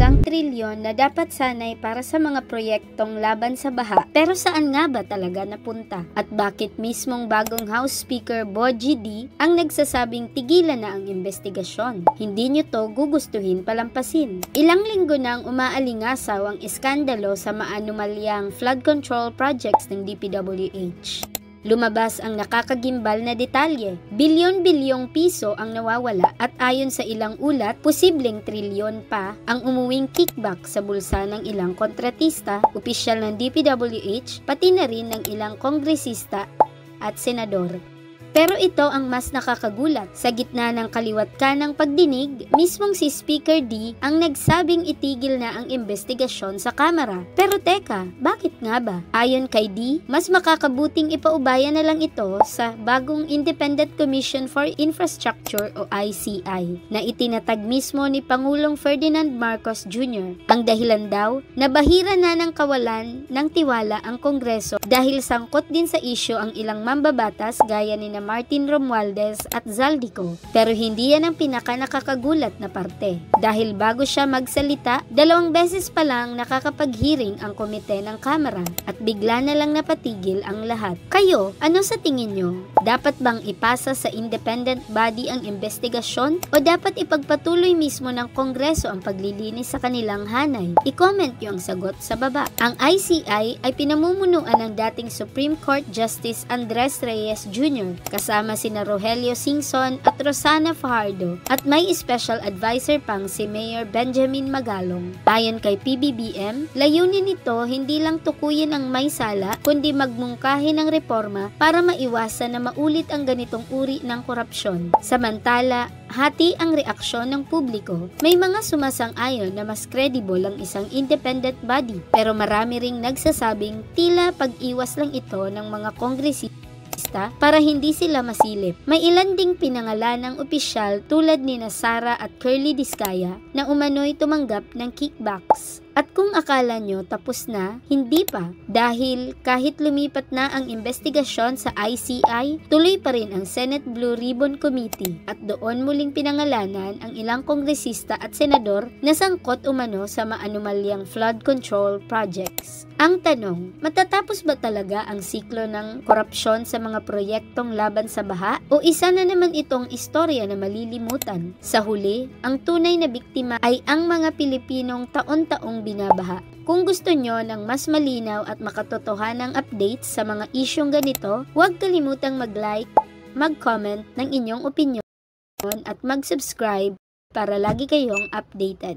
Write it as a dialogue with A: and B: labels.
A: ilang trilyon na dapat sanay para sa mga proyektong laban sa baha. Pero saan nga ba talaga napunta? At bakit mismong bagong House Speaker Bogie D ang nagsasabing tigilan na ang investigasyon? Hindi nyo to gugustuhin palampasin. Ilang linggo nang umaalingasaw ang iskandalo sa maanumalyang flood control projects ng DPWH. Lumabas ang nakakagimbal na detalye. Bilyon-bilyong piso ang nawawala at ayon sa ilang ulat, posibleng trilyon pa ang umuwing kickback sa bulsa ng ilang kontratista, opisyal ng DPWH, pati na rin ng ilang kongresista at senador. Pero ito ang mas nakakagulat. Sa gitna ng kaliwat kanang pagdinig, mismong si Speaker D ang nagsabing itigil na ang investigasyon sa Kamara. Pero teka, bakit nga ba? Ayon kay D, mas makakabuting ipaubaya na lang ito sa bagong Independent Commission for Infrastructure o ICI na itinatag mismo ni Pangulong Ferdinand Marcos Jr. Ang dahilan daw, nabahira na ng kawalan ng tiwala ang Kongreso dahil sangkot din sa isyu ang ilang mambabatas gaya ni Martin Romualdez at Zaldico. Pero hindi yan ang pinaka-nakakagulat na parte. Dahil bago siya magsalita, 2 beses pa lang nakakapag-hearing ang komite ng Kamara at bigla na lang napatigil ang lahat. Kayo, ano sa tingin nyo? Dapat bang ipasa sa independent body ang investigasyon o dapat ipagpatuloy mismo ng Kongreso ang paglilinis sa kanilang hanay? I-comment nyo ang sagot sa baba. Ang ICI ay pinamumunuan ng dating Supreme Court Justice Andres Reyes Jr. kasama sina Rogelio Singson at Rosana Fajardo at may special advisor pang si Mayor Benjamin Magalong. Ayon kay PBBM, layunin nito hindi lang tukuyin ang may sala kundi magmungkahi ng reforma para maiwasan na maulit ang ganitong uri ng korupsyon. Samantala, hati ang reaksyon ng publiko. May mga sumasang-ayon na mas credible ang isang independent body pero marami ring nagsasabing tila pag-iwas lang ito ng mga kongresista para hindi sila masilip. May ilan ding pinangalan ng opisyal tulad ni Sara at Curly Discaya na umano'y tumanggap ng kickbacks. At kung akala nyo tapos na, hindi pa. Dahil kahit lumipat na ang investigasyon sa ICI, tuloy pa rin ang Senate Blue Ribbon Committee at doon muling pinangalanan ang ilang kongresista at senador na sangkot umano sa maanumalyang flood control projects. Ang tanong, matatapos ba talaga ang siklo ng korupsyon sa mga proyektong laban sa baha? O isa na naman itong istorya na malilimutan? Sa huli, ang tunay na biktima ay ang mga Pilipinong taon-taong binabaha. Kung gusto nyo ng mas malinaw at makatotohanang updates sa mga isyong ganito, huwag kalimutang mag-like, mag-comment ng inyong opinyon at mag-subscribe para lagi kayong updated.